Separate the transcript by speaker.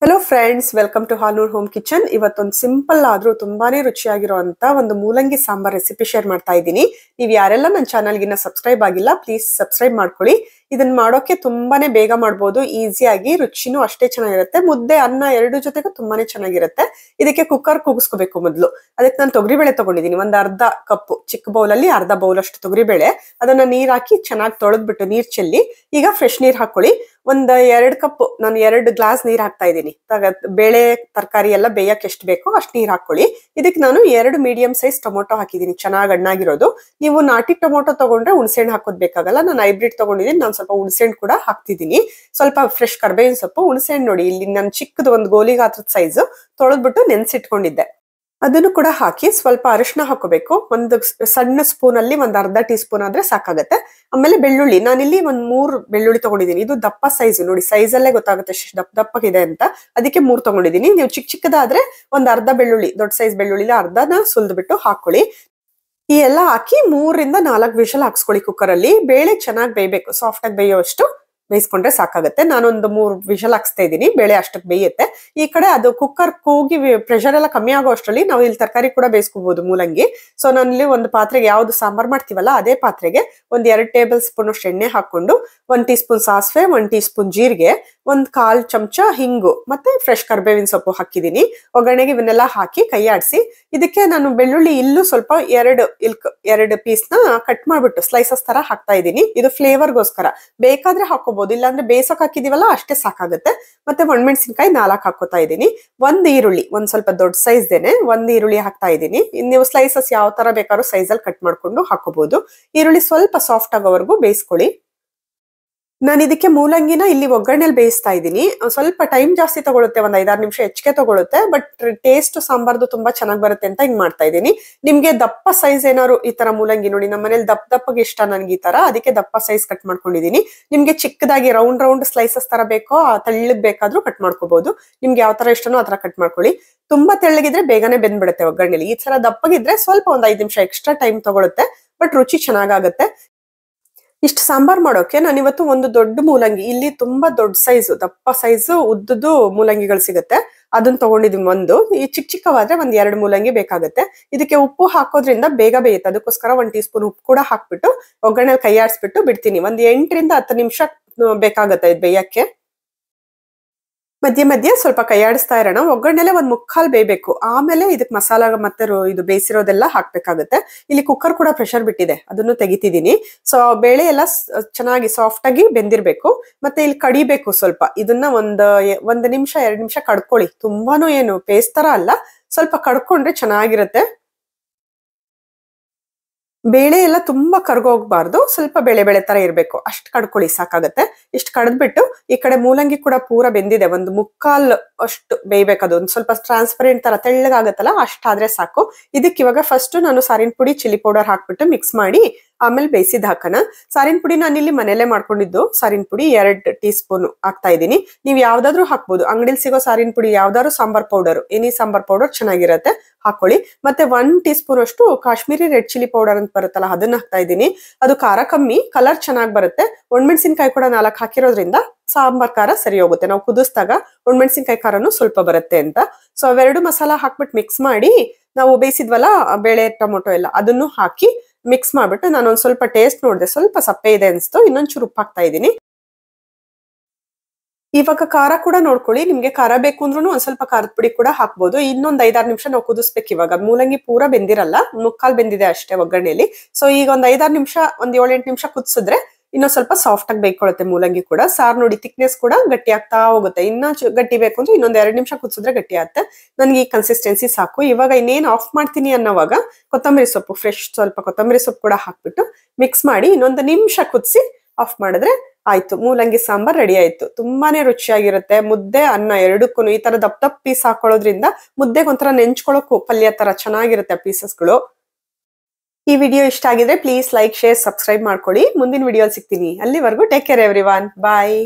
Speaker 1: Hello friends, welcome to Halnoor Home Kitchen. ಇವತ್ತೊಂದು simple ಆದ್ರೂ ತುಂಬಾನೇ ರುಚಿಯಾಗಿರುವಂತ ಒಂದು ಮೂಲಂಗಿ ಸಾಂಬಾರ್ ರೆಸಿಪಿ ಶೇರ್ ಮಾಡ್ತಾ ಇದ್ದೀನಿ. ನೀವು ಯಾರೆಲ್ಲ ನನ್ನ ಚಾನೆಲ್ ಗೆ ಸಬ್ಸ್ಕ್ರೈಬ್ ಆಗಿಲ್ಲ ಪ್ಲೀಸ್ ಸಬ್ಸ್ಕ್ರೈಬ್ ಮಾಡ್ಕೊಳ್ಳಿ. ಇದನ್ನ ಮಾಡೋಕೆ ತುಂಬಾನೇ ಬೇಗ ಮಾಡಬಹುದು, ಈಸಿಯಾಗಿ, ರುಚಿನೂ ಅಷ್ಟೇ ಚೆನ್ನಾಗಿರುತ್ತೆ. ಮುದ್ದೆ ಅನ್ನ ಎರಡು ಜೊತೆಗೂ ತುಂಬಾನೇ ಚೆನ್ನಾಗಿರುತ್ತೆ. ಇದಕ್ಕೆ ಕುಕ್ಕರ್ ಕೂಗಿಸ್ಕೋಬೇಕು ಮೊದಲು. ಅದಕ್ಕೆ ನಾನು ತೊಗರಿಬೇಳೆ ತಗೊಂಡಿದ್ದೀನಿ. ಒಂದು ಅರ್ಧ ಕಪ್ ಚಿಕ್ಕ ಬೌಲ್ ಅಲ್ಲಿ ಅರ್ಧ ಬೌಲ್ ಅಷ್ಟು ತೊಗರಿಬೇಳೆ. ಅದನ್ನ ನೀರ್ ಹಾಕಿ ಚೆನ್ನಾಗಿ ತೊಳೆದ್ಬಿಟ್ಟು ನೀರ್ ಚೆಲ್ಲಿ ಈಗ ಫ್ರೆಶ್ ನೀರ್ ಹಾಕೊಳ್ಳಿ. ಒಂದ್ 2 ಕಪ್ ನಾನು 2 ಗ್ಲಾಸ್ ನೀರ್ ಹಾಕ್ತಾ ಇದ್ದೀನಿ. ಬೇಳೆ ತರಕಾರಿ ಎಲ್ಲ ಬೇಯಕ್ಕೆ ಎಷ್ಟು ಬೇಕೋ ಅಷ್ಟು ನೀರ್ ಹಾಕೊಳ್ಳಿ. ಇದಕ್ಕೆ ನಾನು 2 ಮೀಡಿಯಂ ಸೈಜ್ ಟೊಮೊಟೊ ಹಾಕಿದ್ದೀನಿ, ಚೆನ್ನಾಗಿ ಹಣ್ಣಾಗಿರೋದು. ನೀವು ನಾಟಿ ಟೊಮೊಟೊ ತಗೊಂಡ್ರೆ ಹುಣಸೆಹಣ್ಣು ಹಾಕೋದ್ ಬೇಕಾಗಲ್ಲ. ನಾನು ಹೈಬ್ರಿಡ್ ತಗೊಂಡಿದ್ದೀನಿ. ನಾನು ಸ್ವಲ್ಪ ಹುಣಸೆಹಣ್ಣು ಕೂಡ ಹಾಕ್ತಿದ್ದೀನಿ. ಸ್ವಲ್ಪ ಫ್ರೆಶ್ ಕರ್ಬೇವಿನ ಸೊಪ್ಪು, ಹುಣಸೆಹಣ್ಣು ನೋಡಿ ಇಲ್ಲಿ ನಾನು ಚಿಕ್ಕದು ಒಂದು ಗೋಲಿ ಗಾತ್ರದ ಸೈಜ್ ತೊಳೆದ್ಬಿಟ್ಟು ನೆನ್ಸಿಟ್ಕೊಂಡಿದ್ದೆ, ಅದನ್ನು ಕೂಡ ಹಾಕಿ ಸ್ವಲ್ಪ ಅರಿಶಿನ ಹಾಕೋಬೇಕು. ಒಂದು ಸಣ್ಣ ಸ್ಪೂನ್ ಅಲ್ಲಿ ಒಂದು ಅರ್ಧ ಟೀ ಸ್ಪೂನ್ ಆದ್ರೆ ಸಾಕಾಗತ್ತೆ. ಆಮೇಲೆ ಬೆಳ್ಳುಳ್ಳಿ, ನಾನಿಲ್ಲಿ ಒಂದ್ 3 ಬೆಳ್ಳುಳ್ಳಿ ತಗೊಂಡಿದ್ದೀನಿ. ಇದು ದಪ್ಪ ಸೈಜ್ ನೋಡಿ, ಸೈಜ್ ಅಲ್ಲೇ ಗೊತ್ತಾಗುತ್ತೆ ಎಷ್ಟು ದಪ್ಪಗಿದೆ ಅಂತ. ಅದಕ್ಕೆ 3 ತಗೊಂಡಿದ್ದೀನಿ. ನೀವು ಚಿಕ್ಕದಾದ್ರೆ ಒಂದ್ ಅರ್ಧ ಬೆಳ್ಳುಳ್ಳಿ, ದೊಡ್ಡ ಸೈಜ್ ಬೆಳ್ಳುಳ್ಳಿನ ಅರ್ಧನ ಸುಲ್ದ್ಬಿಟ್ಟು ಹಾಕೊಳ್ಳಿ. ಈ ಎಲ್ಲ ಹಾಕಿ 3 ರಿಂದ 4 ವಿಷಲ್ ಹಾಕ್ಸ್ಕೊಳ್ಳಿ ಕುಕ್ಕರ್ ಅಲ್ಲಿ. ಬೇಳೆ ಚೆನ್ನಾಗಿ ಬೇಯಬೇಕು, ಸಾಫ್ಟ್ ಆಗಿ ಬೇಯೋಷ್ಟು ಬೇಯಿಸ್ಕೊಂಡ್ರೆ ಸಾಕಾಗುತ್ತೆ. ನಾನೊಂದು 3 ವಿಷಲ್ ಹಾಕ್ಸ್ತಾ ಇದ್ದೀನಿ, ಬೇಳೆ ಅಷ್ಟಕ್ಕೆ ಬೇಯುತ್ತೆ. ಈ ಕಡೆ ಅದು ಕುಕ್ಕರ್ ಕೂಗಿ ಪ್ರೆಷರ್ ಎಲ್ಲ ಕಮ್ಮಿ ಆಗೋ ಅಷ್ಟರಲ್ಲಿ ನಾವು ಇಲ್ಲಿ ತರಕಾರಿ ಕೂಡ ಬೇಯಿಸ್ಕೋಬಹುದು, ಮೂಲಂಗಿ. ಸೊ ನಾನಿಲ್ಲಿ ಒಂದು ಪಾತ್ರೆಗೆ ಯಾವ್ದು ಸಾಂಬಾರ್ ಮಾಡ್ತೀವಲ್ಲ ಅದೇ ಪಾತ್ರೆಗೆ ಒಂದ್ 2 ಟೇಬಲ್ ಸ್ಪೂನ್ ಅಷ್ಟು ಎಣ್ಣೆ ಹಾಕೊಂಡು 1 ಟೀ ಸ್ಪೂನ್ ಸಾಸಿವೆ, 1 ಟೀ ಸ್ಪೂನ್ ಜೀರಿಗೆ, 1/4 ಚಮಚ ಹಿಂಗು ಮತ್ತೆ ಫ್ರೆಶ್ ಕರ್ಬೇವಿನ ಸೊಪ್ಪು ಹಾಕಿದೀನಿ. ಒಗ್ಗರಣೆಗೆ ಇವನ್ನೆಲ್ಲ ಹಾಕಿ ಕೈ ಆಡಿಸಿ ಇದಕ್ಕೆ ನಾನು ಬೆಳ್ಳುಳ್ಳಿ ಇಲ್ಲೂ ಸ್ವಲ್ಪ 2 ಪೀಸ್ ನ ಕಟ್ ಮಾಡ್ಬಿಟ್ಟು ಸ್ಲೈಸಸ್ ತರ ಹಾಕ್ತಾ ಇದ್ದೀನಿ. ಇದು ಫ್ಲೇವರ್ಗೋಸ್ಕರ, ಬೇಕಾದ್ರೆ ಹಾಕೋಬಹುದು, ಇಲ್ಲಾಂದ್ರೆ ಬೇಯಿಸಕ್ ಹಾಕಿದೀವಲ್ಲ ಅಷ್ಟೇ ಸಾಕಾಗುತ್ತೆ. ಮತ್ತೆ ಒಣಮೆಣಸಿನಕಾಯಿ 4 ಹಾಕೋತಾ ಇದ್ದೀನಿ. 1 ಈರುಳ್ಳಿ, ಒಂದ್ ಸ್ವಲ್ಪ ದೊಡ್ಡ ಸೈಜ್ ದೇನೆ 1 ಈರುಳ್ಳಿ ಹಾಕ್ತಾ ಇದ್ದೀನಿ. ನೀವು ಸ್ಲೈಸಸ್ ಯಾವ ತರ ಬೇಕಾದ್ರೂ ಸೈಜ್ ಅಲ್ಲಿ ಕಟ್ ಮಾಡ್ಕೊಂಡು ಹಾಕೋಬಹುದು. ಈರುಳ್ಳಿ ಸ್ವಲ್ಪ ಸಾಫ್ಟ್ ಆಗೋವರೆಗೂ ಬೇಯಿಸ್ಕೊಳ್ಳಿ. ನಾನು ಇದಕ್ಕೆ ಮೂಲಂಗಿನ ಇಲ್ಲಿ ಒಗ್ಗರಣೆಲಿ ಬೇಯಿಸ್ತಾ ಇದ್ದೀನಿ. ಸ್ವಲ್ಪ ಟೈಮ್ ಜಾಸ್ತಿ ತಗೊಳುತ್ತೆ, ಒಂದ್ 5-6 ನಿಮಿಷ ಹೆಚ್ಚಿಗೆ ತಗೊಳುತ್ತೆ. ಬಟ್ ಟೇಸ್ಟ್ ಸಾಂಬಾರ್ದು ತುಂಬಾ ಚೆನ್ನಾಗಿ ಬರುತ್ತೆ ಅಂತ ಹಿಂಗ್ ಮಾಡ್ತಾ ಇದ್ದೀನಿ. ನಿಮ್ಗೆ ದಪ್ಪ ಸೈಜ್ ಏನಾದ್ರು ಈ ತರ ಮೂಲಂಗಿ ನೋಡಿ, ನಮ್ಮ ಮನೇಲಿ ದಪ್ಪಗೆ ಇಷ್ಟ ನನ್ಗೆ ಈ ತರ, ಅದಕ್ಕೆ ದಪ್ಪ ಸೈಜ್ ಕಟ್ ಮಾಡ್ಕೊಂಡಿದೀನಿ. ನಿಮ್ಗೆ ಚಿಕ್ಕದಾಗಿ ರೌಂಡ್ ಸ್ಲೈಸಸ್ ತರ ಬೇಕೋ ತೆಳ್ಳಗ್ ಬೇಕಾದ್ರೂ ಕಟ್ ಮಾಡ್ಕೋಬಹುದು. ನಿಮ್ಗೆ ಯಾವ ತರ ಇಷ್ಟನೋ ಆ ತರ ಕಟ್ ಮಾಡ್ಕೊಳ್ಳಿ. ತುಂಬಾ ತೆಳ್ಳಗಿದ್ರೆ ಬೇಗನೆ ಬೆಂದ್ಬಿಡುತ್ತೆ ಒಗ್ಗರಣೆಲಿ. ಈ ತರ ದಪ್ಪಗಿದ್ರೆ ಸ್ವಲ್ಪ ಒಂದ್ 5 ನಿಮಿಷ ಎಕ್ಸ್ಟ್ರಾ ಟೈಮ್ ತಗೊಳುತ್ತೆ, ಬಟ್ ರುಚಿ ಚೆನ್ನಾಗಾಗತ್ತೆ. ಇಷ್ಟು ಸಾಂಬಾರ್ ಮಾಡೋಕೆ ನಾನು ಇವತ್ತು ಒಂದು ದೊಡ್ಡ ಮೂಲಂಗಿ, ಇಲ್ಲಿ ತುಂಬಾ ದೊಡ್ಡ ಸೈಜು ದಪ್ಪ ಸೈಜು ಉದ್ದದ್ದು ಮೂಲಂಗಿಗಳು ಸಿಗುತ್ತೆ, ಅದನ್ನ ತಗೊಂಡಿದ್ದೀನಿ. ಒಂದು ಈ ಚಿಕ್ಕವಾದ್ರೆ ಒಂದ್ 2 ಮೂಲಂಗಿ ಬೇಕಾಗುತ್ತೆ. ಇದಕ್ಕೆ ಉಪ್ಪು ಹಾಕೋದ್ರಿಂದ ಬೇಗ ಬೇಯುತ್ತೆ, ಅದಕ್ಕೋಸ್ಕರ 1 ಟೀ ಸ್ಪೂನ್ ಉಪ್ಪು ಕೂಡ ಹಾಕ್ಬಿಟ್ಟು ಒಗ್ಗರಣೆಲಿ ಕೈ ಆಡಿಸ್ಬಿಟ್ಟು ಬಿಡ್ತೀನಿ. ಒಂದ್ 8 ರಿಂದ 10 ನಿಮಿಷ ಬೇಕಾಗತ್ತೆ ಇದು ಬೇಯಕ್ಕೆ. ಮಧ್ಯೆ ಸ್ವಲ್ಪ ಕೈ ಆಡಿಸ್ತಾ ಇರೋಣ. ಒಗ್ಗರಣೆಲೆ 1/4 ಬೇಯಬೇಕು, ಆಮೇಲೆ ಇದಕ್ಕೆ ಮಸಾಲ ಮತ್ತೆ ಇದು ಬೇಯಿಸಿರೋದೆಲ್ಲ ಹಾಕ್ಬೇಕಾಗುತ್ತೆ. ಇಲ್ಲಿ ಕುಕ್ಕರ್ ಕೂಡ ಪ್ರೆಷರ್ ಬಿಟ್ಟಿದೆ, ಅದನ್ನು ತೆಗಿತಿದ್ದೀನಿ. ಸೊ ಬೇಳೆ ಎಲ್ಲ ಚೆನ್ನಾಗಿ ಸಾಫ್ಟ್ ಆಗಿ ಬೆಂದಿರ್ಬೇಕು. ಮತ್ತೆ ಇಲ್ಲಿ ಕಡಿಬೇಕು ಸ್ವಲ್ಪ. ಇದನ್ನ ಒಂದ್ ನಿಮಿಷ 2 ನಿಮಿಷ ಕಡ್ಕೊಳ್ಳಿ. ತುಂಬಾನು ಏನು ಪೇಸ್ಟ್ ತರ ಅಲ್ಲ, ಸ್ವಲ್ಪ ಕಡ್ಕೊಂಡ್ರೆ ಚೆನ್ನಾಗಿರುತ್ತೆ. ಬೇಳೆ ಎಲ್ಲ ತುಂಬಾ ಕರ್ಗೋಗ್ಬಾರ್ದು, ಸ್ವಲ್ಪ ಬೇಳೆ ತರ ಇರ್ಬೇಕು, ಅಷ್ಟು ಕಡ್ಕೊಳ್ಳಿ ಸಾಕಾಗತ್ತೆ. ಇಷ್ಟು ಕಡ್ದ್ಬಿಟ್ಟು ಈ ಕಡೆ ಮೂಲಂಗಿ ಕೂಡ ಪೂರ ಬೆಂದಿದೆ, 1/4 ಅಷ್ಟು ಬೇಯ್ಬೇಕದು. ಒಂದ್ ಸ್ವಲ್ಪ ಟ್ರಾನ್ಸ್ಪರೆಂಟ್ ತರ ತೆಳ್ಳಗಾಗತ್ತಲ್ಲ ಅಷ್ಟಾದ್ರೆ ಸಾಕು. ಇದಕ್ಕೆ ಇವಾಗ ಫಸ್ಟ್ ನಾನು ಸಾರಿನ ಪುಡಿ, ಚಿಲ್ಲಿ ಪೌಡರ್ ಹಾಕ್ಬಿಟ್ಟು ಮಿಕ್ಸ್ ಮಾಡಿ ಆಮೇಲೆ ಬೇಯಿಸಿದ್ ಹಾಕೋಣ. ಸಾರಿನ ಪುಡಿ ನಾನಿಲ್ಲಿ ಮನೇಲೆ ಮಾಡ್ಕೊಂಡಿದ್ದು ಸಾರಿನ ಪುಡಿ 2 ಟೀ ಸ್ಪೂನ್ ಹಾಕ್ತಾ ಇದ್ದೀನಿ. ನೀವು ಯಾವ್ದಾದ್ರು ಹಾಕ್ಬೋದು, ಅಂಗಡಿಲಿ ಸಿಗೋ ಸಾರಿನ ಪುಡಿ ಯಾವ್ದಾದ್ರು sambar powder, any sambar powder ಚೆನ್ನಾಗಿರತ್ತೆ, ಹಾಕೊಳ್ಳಿ. ಮತ್ತೆ 1 ಟೀ ಸ್ಪೂನ್ ಅಷ್ಟು ಕಾಶ್ಮೀರಿ ರೆಡ್ ಚಿಲ್ಲಿ ಪೌಡರ್ ಅಂತ ಬರುತ್ತಲ್ಲ ಅದನ್ನ ಹಾಕ್ತಾ ಇದ್ದೀನಿ. ಅದು ಖಾರ ಕಮ್ಮಿ, ಕಲರ್ ಚೆನ್ನಾಗಿ ಬರುತ್ತೆ. ಒಣಮೆಣಸಿನಕಾಯಿ ಕೂಡ 4 ಹಾಕಿರೋದ್ರಿಂದ ಸಾಂಬಾರ್ ಖಾರ ಸರಿ ಹೋಗುತ್ತೆ. ನಾವು ಕುದಿಸಿದಾಗ ಒಣಮೆಣಸಿನಕಾಯಿ ಖಾರನು ಸ್ವಲ್ಪ ಬರುತ್ತೆ ಅಂತ. ಸೊ ಅವೆರಡು ಮಸಾಲ ಹಾಕ್ಬಿಟ್ಟು ಮಿಕ್ಸ್ ಮಾಡಿ ನಾವು ಬೇಯಿಸಿದ್ವಲ್ಲ ಬೇಳೆ ಟೊಮೊಟೊ ಎಲ್ಲ, ಅದನ್ನು ಹಾಕಿ ಮಿಕ್ಸ್ ಮಾಡ್ಬಿಟ್ಟು ನಾನು ಒಂದ್ ಸ್ವಲ್ಪ ಟೇಸ್ಟ್ ನೋಡಿದೆ, ಸ್ವಲ್ಪ ಸಪ್ಪೆ ಇದೆ ಅನ್ಸ್ತು, ಇನ್ನೊಂಚೂರು ಉಪ್ಪು ಹಾಕ್ತಾ ಇದ್ದೀನಿ. ಇವಾಗ ಖಾರ ಕೂಡ ನೋಡ್ಕೊಳ್ಳಿ, ನಿಮ್ಗೆ ಖಾರ ಬೇಕು ಅಂದ್ರೂ ಒಂದ್ ಸ್ವಲ್ಪ ಖಾರದ ಪುಡಿ ಕೂಡ ಹಾಕ್ಬೋದು. ಇನ್ನೊಂದ್ 5-6 ನಿಮಿಷ ನಾವು ಕುದಿಸ್ಬೇಕು. ಇವಾಗ ಮೂಲಂಗಿ ಪೂರ ಬೆಂದಿರಲ್ಲ, 1/4 ಬೆಂದಿದೆ ಅಷ್ಟೇ ಒಗ್ಗರಣೆಲಿ. ಸೊ ಈಗ ಒಂದ್ 5-6 ನಿಮಿಷ, ಒಂದ್ 7-8 ನಿಮಿಷ ಕುದಿಸಿದ್ರೆ ಇನ್ನೊಂದ್ ಸ್ವಲ್ಪ ಸಾಫ್ಟ್ ಆಗಿ ಬೇಯ್ಕೊಳ್ಳುತ್ತೆ ಮೂಲಂಗಿ ಕೂಡ. ಸಾರ್ ನೋಡಿ ಥಿಕ್ನೆಸ್ ಕೂಡ ಗಟ್ಟಿ ಆಗ್ತಾ ಹೋಗುತ್ತೆ. ಇನ್ನ ಗಟ್ಟಿ ಬೇಕು ಅಂದ್ರೆ ಇನ್ನೊಂದ್ 2 ನಿಮಿಷ ಕುದಿಸಿದ್ರೆ ಗಟ್ಟಿ ಆಗುತ್ತೆ. ನನ್ಗೆ ಈ ಕನ್ಸಿಸ್ಟೆನ್ಸಿ ಸಾಕು. ಇವಾಗ ಇನ್ನೇನ್ ಆಫ್ ಮಾಡ್ತೀನಿ ಅನ್ನೋವಾಗ ಕೊತ್ತಂಬರಿ ಸೊಪ್ಪು, ಫ್ರೆಶ್ ಸ್ವಲ್ಪ ಕೊತ್ತಂಬರಿ ಸೊಪ್ಪು ಕೂಡ ಹಾಕ್ಬಿಟ್ಟು ಮಿಕ್ಸ್ ಮಾಡಿ ಇನ್ನೊಂದು ನಿಮಿಷ ಕುದಿಸಿ ಆಫ್ ಮಾಡಿದ್ರೆ ಆಯ್ತು, ಮೂಲಂಗಿ ಸಾಂಬಾರ್ ರೆಡಿ ಆಯ್ತು. ತುಂಬಾನೇ ರುಚಿಯಾಗಿರುತ್ತೆ. ಮುದ್ದೆ ಅನ್ನ ಎರಡಕ್ಕೂ ಈ ತರ ದಪ್ಪ ಪೀಸ್ ಹಾಕೊಳ್ಳೋದ್ರಿಂದ ಮುದ್ದೆಗೆ ಒಂಥರ ನೆಂಚ್ಕೊಳ್ಳೋಕು ಪಲ್ಯ ತರ ಚೆನ್ನಾಗಿರುತ್ತೆ ಪೀಸಸ್ಗಳು. ಈ ವಿಡಿಯೋ ಇಷ್ಟ ಆಗಿದ್ರೆ ಪ್ಲೀಸ್ ಲೈಕ್, ಶೇರ್, ಸಬ್ಸ್ಕ್ರೈಬ್ ಮಾಡ್ಕೊಳ್ಳಿ. ಮುಂದಿನ ವಿಡಿಯೋ ಸಿಗ್ತೀನಿ. ಅಲ್ಲಿವರೆಗೂ ಟೇಕ್ ಕೇರ್ ಎವ್ರಿವನ್, ಬಾಯ್.